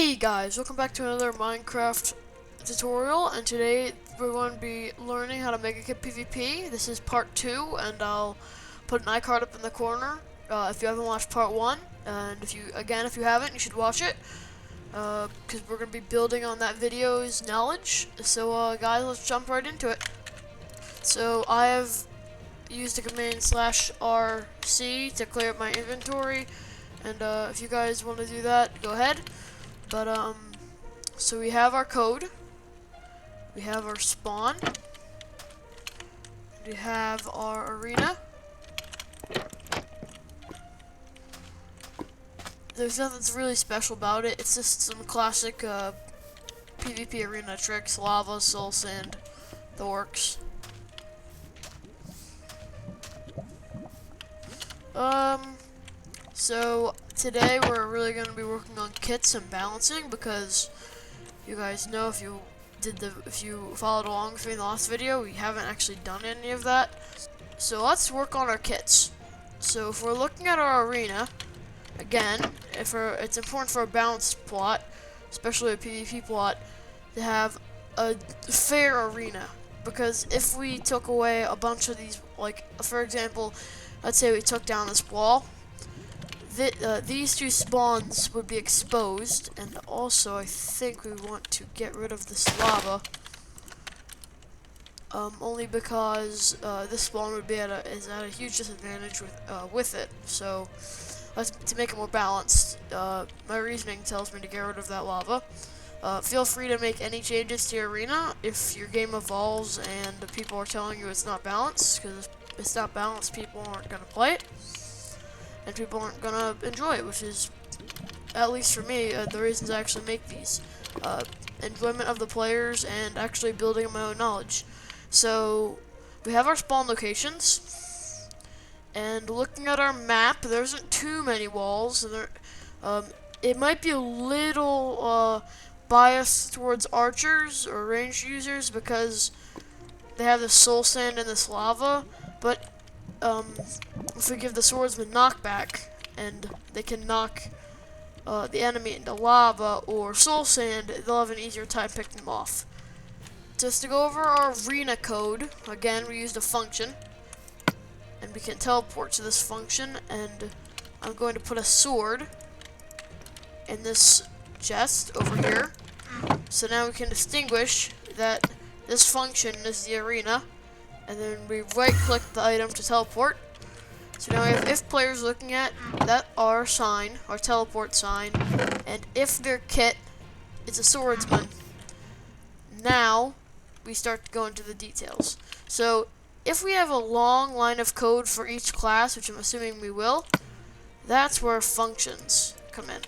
Hey guys, welcome back to another Minecraft tutorial, and today we're going to be learning how to make a KitPVP. This is part 2, and I'll put an iCard up in the corner if you haven't watched part 1, and if you haven't, you should watch it, because we're going to be building on that video's knowledge. So guys, let's jump right into it. So I have used the command /RC to clear up my inventory, and if you guys want to do that, go ahead. But, so we have our code, we have our spawn, we have our arena. There's nothing that's really special about it, it's just some classic, PvP arena tricks, lava, soul sand, the works. So today we're really going to be working on kits and balancing, because you guys know, if you followed along with me in the last video, we haven't actually done any of that. So let's work on our kits. So if we're looking at our arena, again, it's important for a balanced plot, especially a PvP plot, to have a fair arena. Because if we took away a bunch of these, like for example, let's say we took down this wall, these two spawns would be exposed, and also I think we want to get rid of this lava, only because this spawn would be is at a huge disadvantage with it. So to make it more balanced, my reasoning tells me to get rid of that lava. Feel free to make any changes to your arena if your game evolves and people are telling you it's not balanced, because if it's not balanced, people aren't going to play it. And people aren't gonna enjoy it, which is, at least for me, the reasons I actually make these. Enjoyment of the players and actually building my own knowledge. So, we have our spawn locations, and looking at our map, there isn't too many walls, and it might be a little biased towards archers or ranged users because they have this soul sand and this lava, but if we give the swordsman knockback, and they can knock the enemy into lava or soul sand, they'll have an easier time picking them off. Just to go over our arena code, again, we used a function, and we can teleport to this function, and I'm going to put a sword in this chest over here, so now we can distinguish that this function is the arena. And then we right-click the item to teleport. So now we have if players looking at that R sign, our teleport sign, and if their kit is a swordsman. Now we start to go into the details. So if we have a long line of code for each class, which I'm assuming we will, that's where functions come in.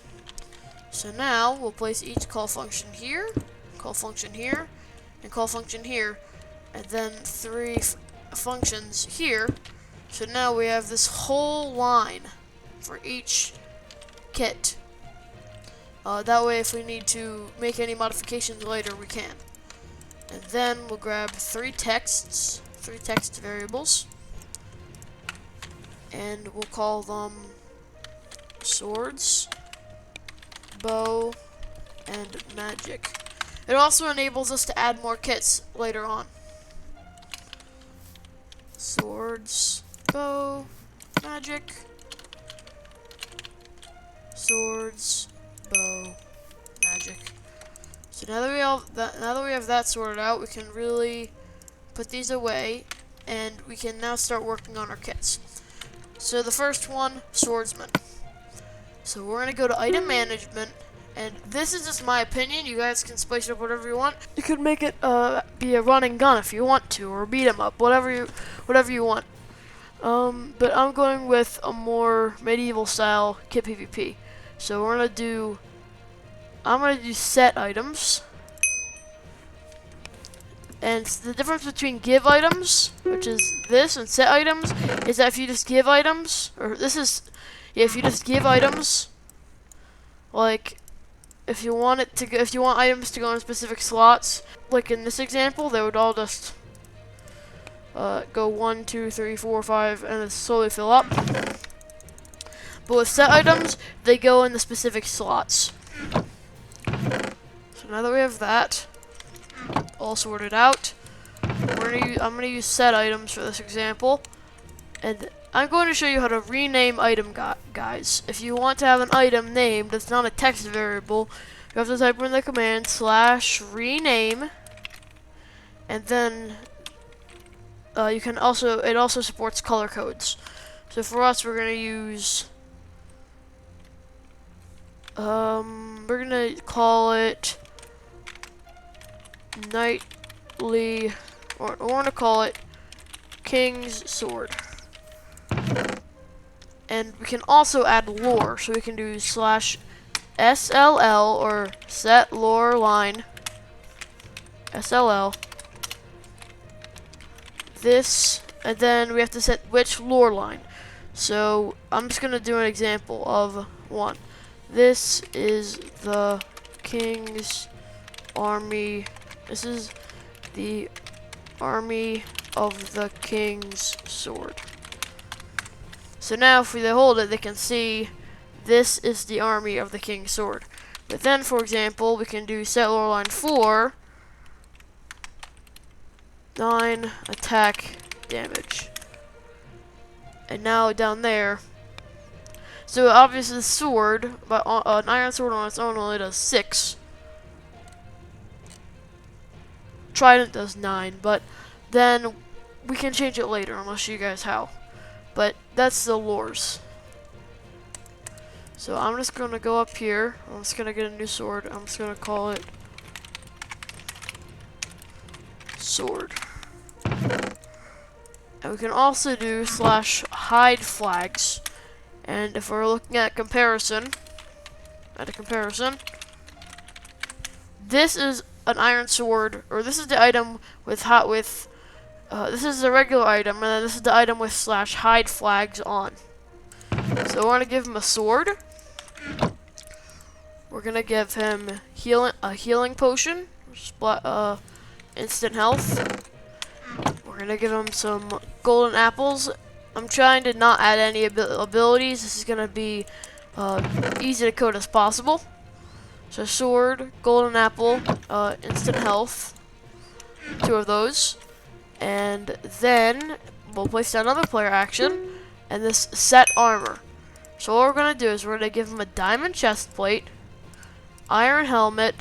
So now we'll place each call function here, call function here, and call function here, and then 3 functions here. So now we have this whole line for each kit. That way, if we need to make any modifications later, we can. And then we'll grab 3 text variables, and we'll call them swords, bow, and magic. It also enables us to add more kits later on. Swords, bow, magic, swords, bow, magic. So now that we have that sorted out, we can really put these away, and we can now start working on our kits. So the first one, swordsman. So we're gonna go to item management. And this is just my opinion. You guys can spice it up whatever you want. You could make it be a running gun if you want to, or beat 'em up, whatever you want. But I'm going with a more medieval style KitPVP. So I'm gonna do set items. And the difference between give items, which is this, and set items, is that if you just give items, if you just give items, like, if you want items to go in specific slots, like in this example, they would all just go 1, 2, 3, 4, 5, and then slowly fill up. But with set items, they go in the specific slots. So now that we have that all sorted out, I'm gonna use set items for this example, and I'm going to show you how to rename item guys. If you want to have an item named that's not a text variable, you have to type in the command /rename, and then you can also, it also supports color codes. So for us, we're gonna use, we're gonna call it Knightly, or we're gonna call it King's Sword. And we can also add lore, so we can do /SLL or set lore line SLL. This, and then we have to set which lore line. So I'm just gonna do an example of one. This is the King's Army. This is the Army of the King's Sword. So now if they hold it, they can see this is the Army of the King's Sword. But then, for example, we can do set lore line 4, 9 attack damage. And now down there, so obviously the sword, but an iron sword on its own only does 6. Trident does 9, but then we can change it later, and I'll show you guys how. But that's the lores. So I'm just gonna go up here. I'm just gonna get a new sword. I'm just gonna call it sword. And we can also do /hide flags. And if we're looking at a comparison, this is an iron sword, or this is the item with this is the regular item, and then this is the item with /hide flags on. So we're gonna give him a sword. We're gonna give him a healing potion, instant health. We're gonna give him some golden apples. I'm trying to not add any abilities. This is gonna be easy to code as possible. So sword, golden apple, instant health, 2 of those. And then we'll place down another player action, and this set armor. So what we're gonna do is we're gonna give him a diamond chest plate, iron helmet,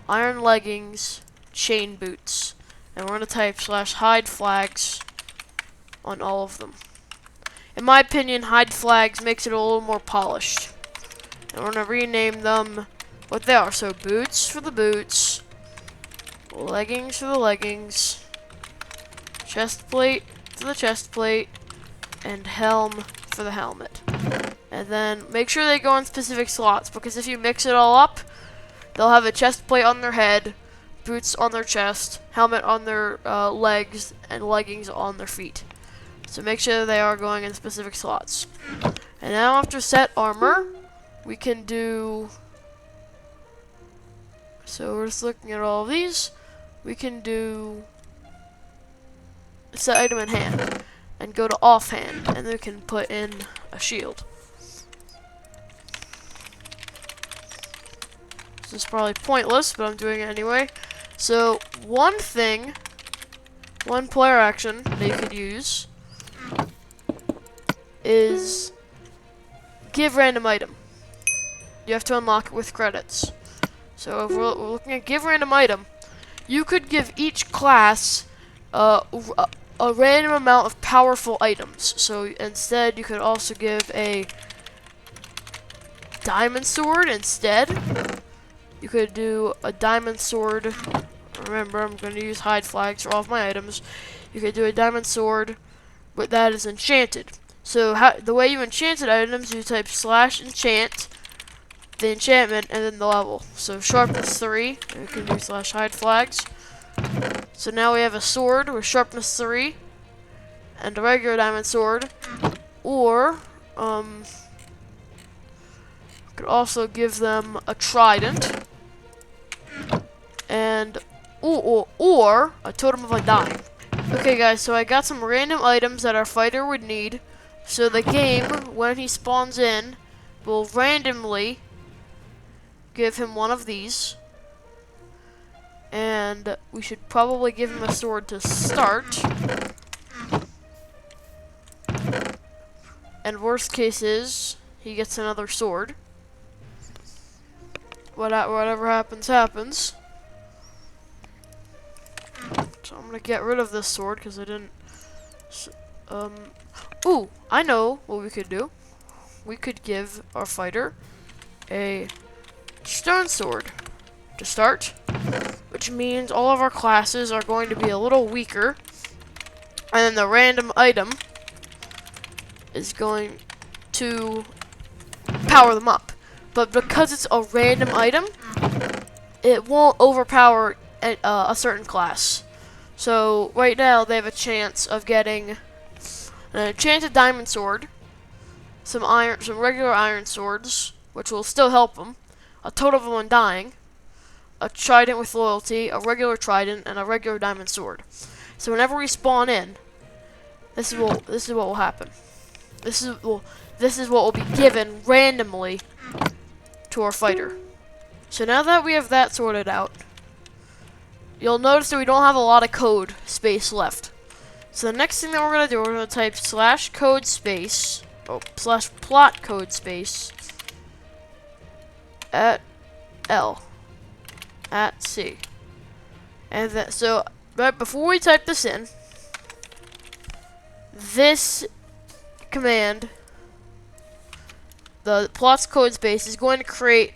iron leggings, chain boots, and we're gonna type /hide flags on all of them. In my opinion, hide flags makes it a little more polished. And we're gonna rename them what they are. So boots for the boots, leggings for the leggings, chest plate for the chest plate, and helm for the helmet. And then make sure they go in specific slots, because if you mix it all up, they'll have a chest plate on their head, boots on their chest, helmet on their legs, and leggings on their feet. So make sure they are going in specific slots. And now after set armor, we can do, so we're just looking at all of these, we can do set item in hand, and go to offhand, and then we can put in a shield. This is probably pointless, but I'm doing it anyway. So one player action that you could use is give random item. You have to unlock it with credits. So if we're looking at give random item, you could give each class a random amount of powerful items. So instead, you could also give a diamond sword instead. You could do a diamond sword. Remember, I'm going to use hide flags for all of my items. You could do a diamond sword, but that is enchanted. So the way you enchanted items, you type /enchant, the enchantment, and then the level. So sharpness 3, and we can do /hide flags. So now we have a sword with sharpness 3, and a regular diamond sword. Or, could also give them a trident, and or a totem of undying. Okay guys, so I got some random items that our fighter would need. So the game, when he spawns in, will randomly give him one of these. And we should probably give him a sword to start. And worst case is, he gets another sword. Whatever happens, happens. So I'm gonna get rid of this sword because I didn't. Ooh, I know what we could do. We could give our fighter a stone sword to start, which means all of our classes are going to be a little weaker, and then the random item is going to power them up. But because it's a random item, it won't overpower a certain class. So right now they have a chance of getting an enchanted diamond sword, some regular iron swords, which will still help them, a totem of undying, a trident with loyalty, a regular trident, and a regular diamond sword. So whenever we spawn in, this is what will happen. This is what will be given randomly to our fighter. So now that we have that sorted out, you'll notice that we don't have a lot of code space left. So the next thing that we're gonna do, we're gonna type /code space, /plot code space at L at C. And then, so right before we type this in, this command, the plots code space, is going to create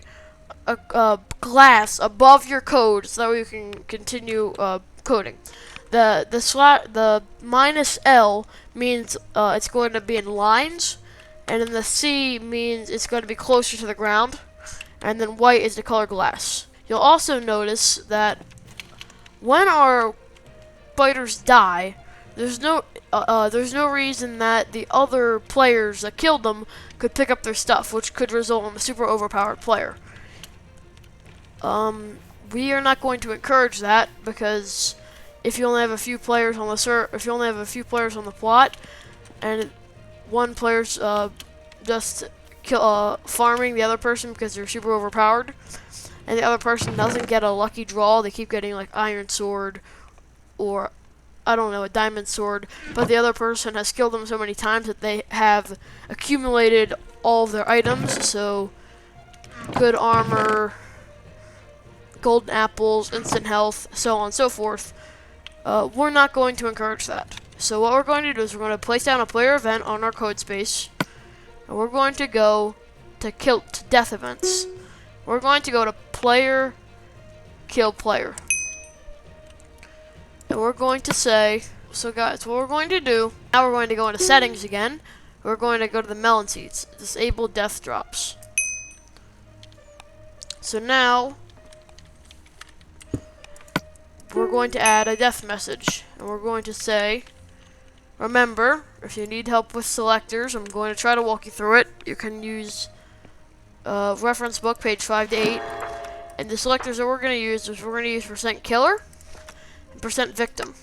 a glass above your code so that you can continue coding. The -L means it's going to be in lines, and then the C means it's going to be closer to the ground, and then white is the color glass. You'll also notice that when our fighters die, there's no reason that the other players that killed them could pick up their stuff, which could result in a super overpowered player. We are not going to encourage that, because if you only have a few players on the plot, and one player's just farming the other person because they're super overpowered, and the other person doesn't get a lucky draw, they keep getting like iron sword or I don't know, a diamond sword, but the other person has killed them so many times that they have accumulated all of their items, so good armor, golden apples, instant health, so on and so forth. We're not going to encourage that. So what we're going to do is we're going to place down a player event on our code space, and we're going to go to death events. We're going to go to player kill player. And we're going to say, so guys, what we're going to do, now we're going to go into settings again. We're going to go to the melon seeds, disable death drops. So now, we're going to add a death message. And we're going to say, remember, if you need help with selectors, I'm going to try to walk you through it. You can use reference book, page 5 to 8. And the selectors that we're going to use is we're going to use %killer and %victim.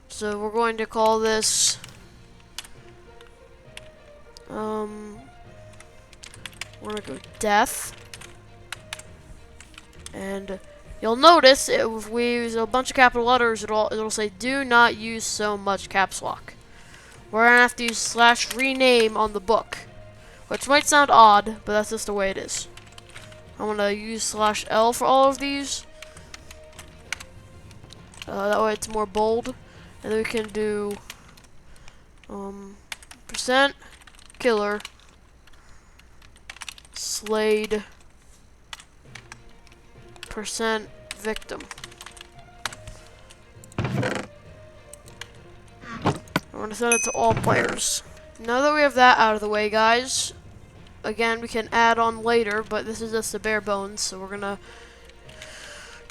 So we're going to call this we're going to go death. And you'll notice if we use a bunch of capital letters, it'll say do not use so much caps lock. We're going to have to use /rename on the book, which might sound odd, but that's just the way it is. I'm going to use /L for all of these. That way it's more bold. And then we can do %killer Slade %victim. I'm going to send it to all players. Now that we have that out of the way, guys, again, we can add on later, but this is just the bare bones, so we're going to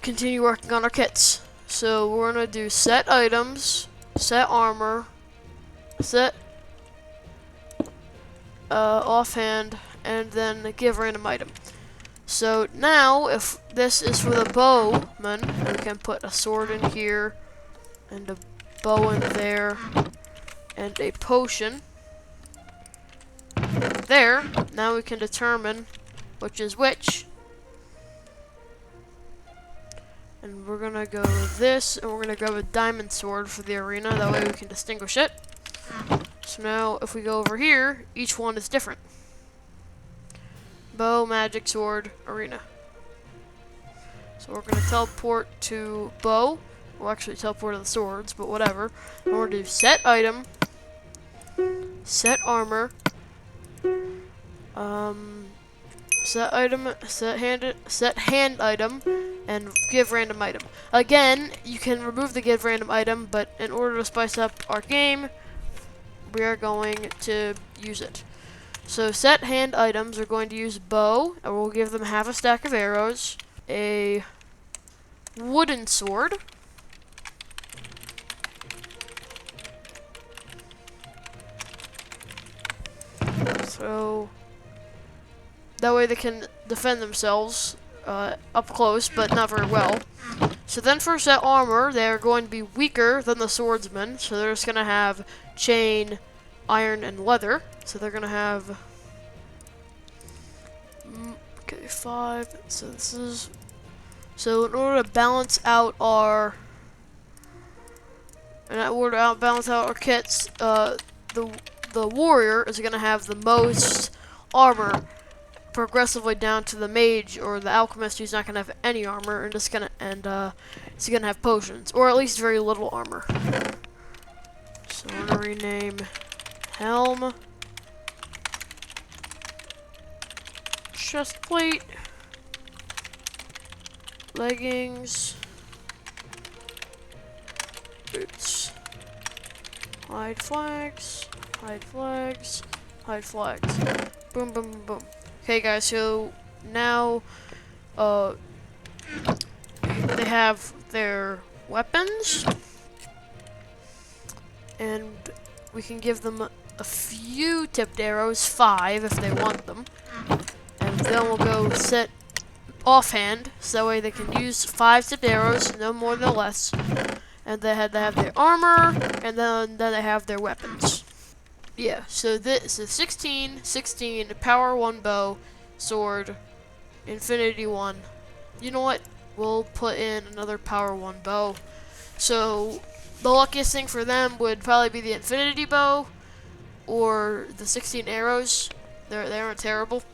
continue working on our kits. So we're going to do set items, set armor, set offhand, and then give random item. So now, if this is for the bowman, we can put a sword in here, and a bow in there, and a potion there. Now we can determine which is which. And we're gonna go with this, and we're gonna go with diamond sword for the arena. That way we can distinguish it. So now, if we go over here, each one is different. Bow, magic, sword, arena. So we're gonna teleport to bow. We'll actually teleport to the swords, but whatever. And we're gonna do set item, set armor, set item, set hand item, and give random item. Again, you can remove the give random item, but in order to spice up our game, we are going to use it. So set hand items are going to use bow, and we'll give them half a stack of arrows, a wooden sword, so that way they can defend themselves up close, but not very well. So then for set armor, they're going to be weaker than the swordsman, so they're just going to have chain, iron, and leather. So they're going to have, okay, 5, so this is, so in order to balance out our, kits, the warrior is going to have the most armor, progressively down to the mage or the alchemist, who's not going to have any armor and just gonna he's gonna have potions, or at least very little armor. So I'm gonna rename helm, chestplate, leggings, boots, hide flags, hide flags, hide flags. Boom, boom, boom, boom. Okay, guys, so now they have their weapons, and we can give them a few tipped arrows, 5 if they want them, and then we'll go set offhand, so that way they can use 5 tipped arrows, no more no less, and they have their armor, and then they have their weapons. Yeah, so this is 16, power 1 bow, sword, infinity 1. You know what? We'll put in another power 1 bow. So the luckiest thing for them would probably be the infinity bow or the 16 arrows. They aren't terrible.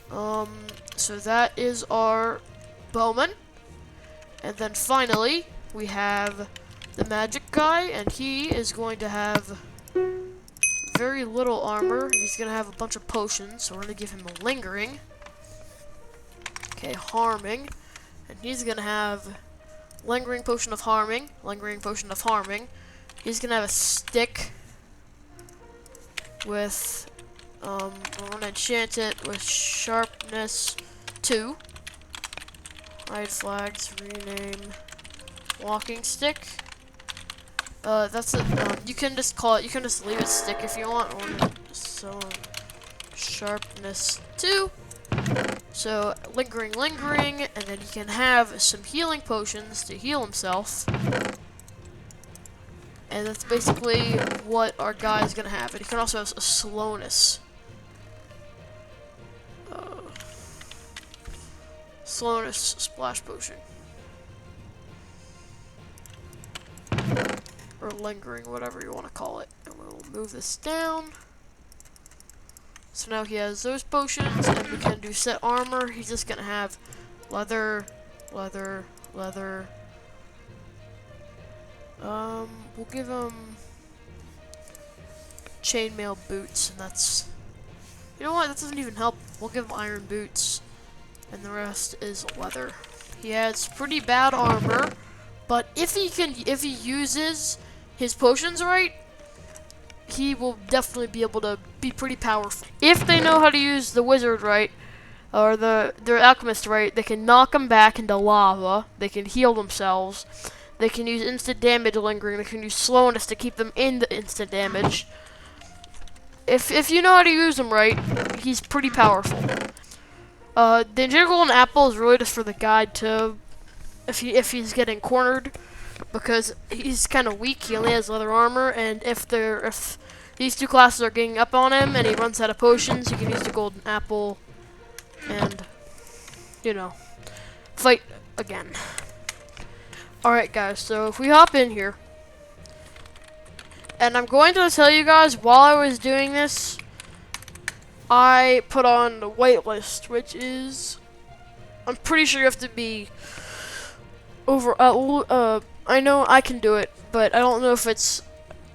So that is our bowman. And then finally, we have the magic guy, and he is going to have very little armor. He's gonna have a bunch of potions, so we're gonna give him a lingering. Okay, harming. And he's gonna have lingering potion of harming, lingering potion of harming. He's gonna have a stick with, we're gonna enchant it with sharpness 2. Hide flags, rename walking stick. That's it. You can just call it, you can just leave it stick if you want, or so sharpness 2. So lingering, and then he can have some healing potions to heal himself. And that's basically what our guy is gonna have. And he can also have a slowness. Slowness splash potion. Or lingering, whatever you want to call it. And we'll move this down. So now he has those potions, and we can do set armor. He's just gonna have leather, leather, leather. We'll give him chainmail boots, and that's, you know what, that doesn't even help. We'll give him iron boots, and the rest is leather. He has pretty bad armor, but if he uses his potions right, he will definitely be able to be pretty powerful. If they know how to use the wizard right, or their alchemist right, they can knock them back into lava, they can heal themselves, they can use instant damage lingering, they can use slowness to keep them in the instant damage. If you know how to use them right, he's pretty powerful. The enchanted golden apple is really just for the guide to, if he's getting cornered, because he's kind of weak. He only has leather armor, and if these two classes are getting up on him and he runs out of potions, he can use the golden apple and, you know, fight again. Alright guys, so if we hop in here, and I'm going to tell you guys, while I was doing this, I put on the waitlist, which is, I'm pretty sure you have to be over, I know I can do it, but I don't know if it's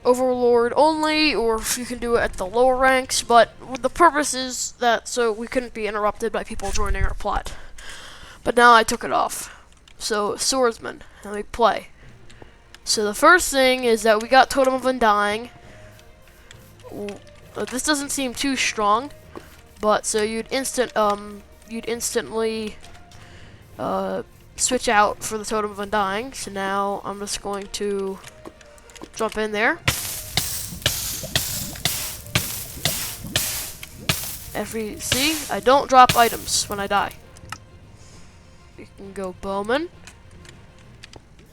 Overlord only, or if you can do it at the lower ranks, but the purpose is that so we couldn't be interrupted by people joining our plot. But now I took it off. So, Swordsman, and we play. So the first thing is that we got Totem of Undying. This doesn't seem too strong, but so you'd instantly switch out for the Totem of Undying. So now I'm just going to jump in there. See, I don't drop items when I die. We can go Bowman.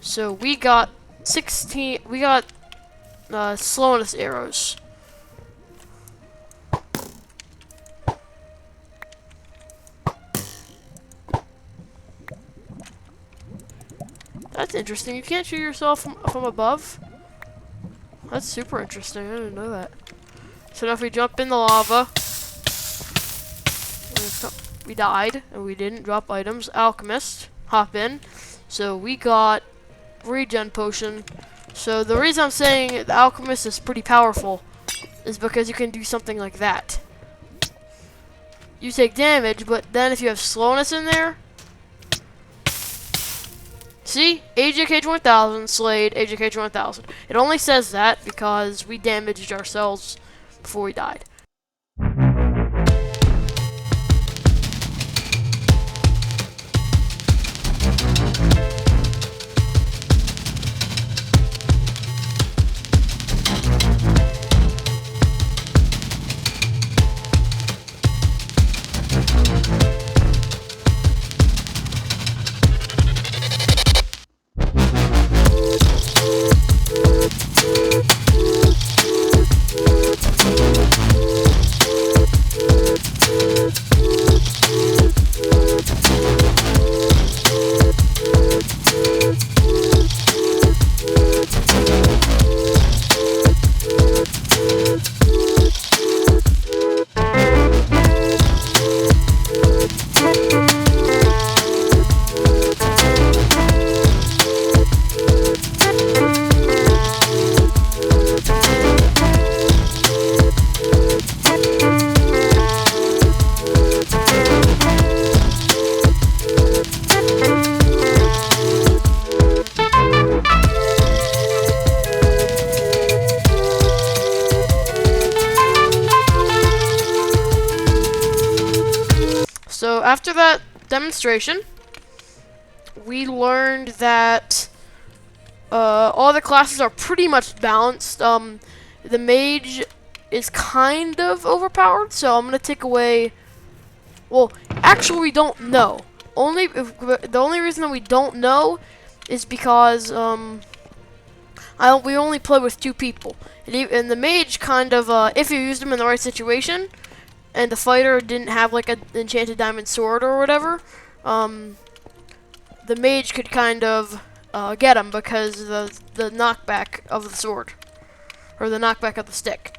So we got 16. We got slowness arrows. That's interesting. You can't shoot yourself from above. That's super interesting. I didn't know that. So now if we jump in the lava, we died and we didn't drop items. Alchemist, hop in. So we got regen potion. So the reason I'm saying the alchemist is pretty powerful is because you can do something like that. You take damage, but then if you have slowness in there, see, AJK 1000 slayed, AJK 1000. It only says that because we damaged ourselves before we died. So after that demonstration, we learned that all the classes are pretty much balanced. The mage is kind of overpowered, so I'm gonna take away. Well, actually, we don't know. The only reason that we don't know is because we only play with 2 people, and the mage kind of if you used him in the right situation, and the fighter didn't have like an enchanted diamond sword or whatever, the mage could kind of get him because the knockback of the sword, or the knockback of the stick.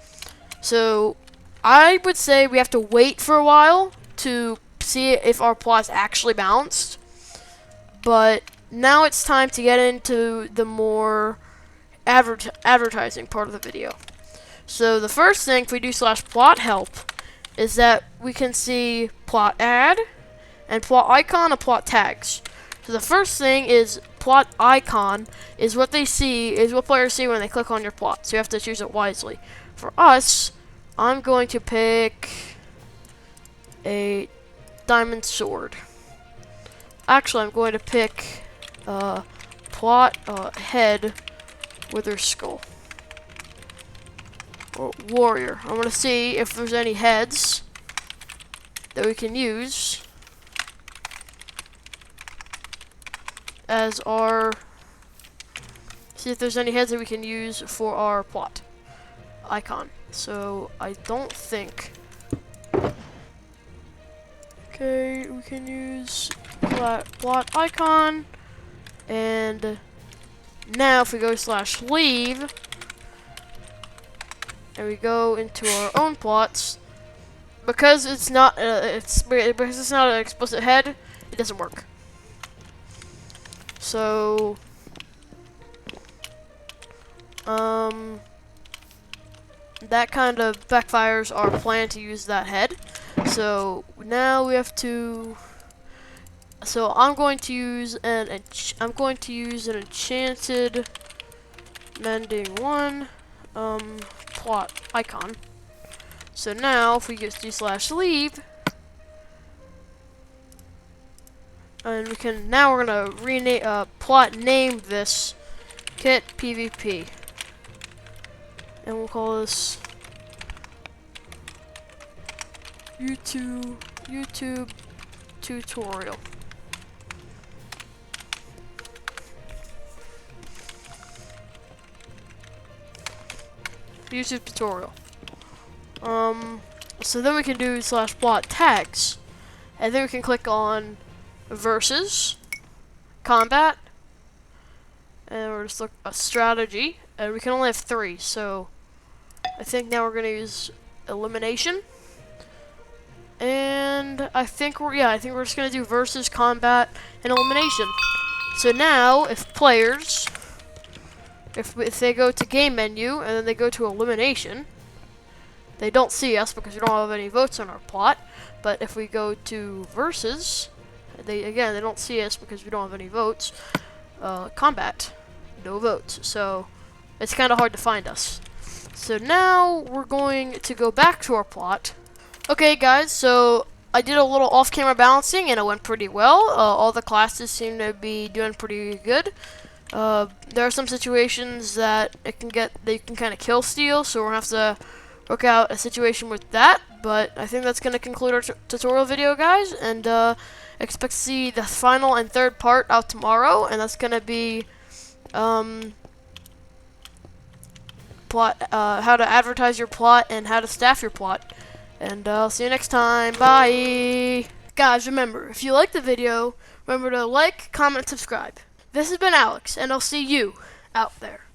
So I would say we have to wait for a while to see if our plot's actually balanced. But now it's time to get into the more advertising part of the video. So the first thing, if we do /plot help, is that we can see plot ad and plot icon and plot tags. So the first thing is plot icon is what they see, is what players see when they click on your plot. So you have to choose it wisely. For us, I'm going to pick a diamond sword. Actually, I'm going to pick plot head wither skull. Or warrior. I'm going to see if there's any heads that we can use as our, see if there's any heads that we can use for our plot icon. So I don't think, okay, we can use plot icon, and now if we go /leave, and we go into our own plots, because it's not because it's not an explicit head, it doesn't work. So that kind of backfires our plan to use that head. So now we have to. So I'm going to use an enchanted mending 1 plot icon. So now if we just do /leave, and we can now we're gonna rename plot name this KitPVP, and we'll call this YouTube tutorial. YouTube tutorial. So then we can do /plot tags, and then we can click on versus, combat, and we're just look a strategy, and we can only have 3. So I think now we're gonna use elimination, and I think we're just gonna do versus, combat, and elimination. So now if players, if they go to game menu and then they go to elimination, they don't see us because we don't have any votes on our plot. But if we go to versus, they don't see us because we don't have any votes. Combat, no votes. So it's kind of hard to find us. So now we're going to go back to our plot. Okay, guys. So I did a little off-camera balancing and it went pretty well. All the classes seem to be doing pretty good. There are some situations that they can kind of kill steal, so we're gonna have to work out a situation with that. But I think that's gonna conclude our tutorial video, guys, and expect to see the final and third part out tomorrow, and that's gonna be plot, how to advertise your plot and how to staff your plot. And I'll see you next time. Bye, guys. Remember, if you like the video, remember to like, comment, subscribe. This has been Alex, and I'll see you out there.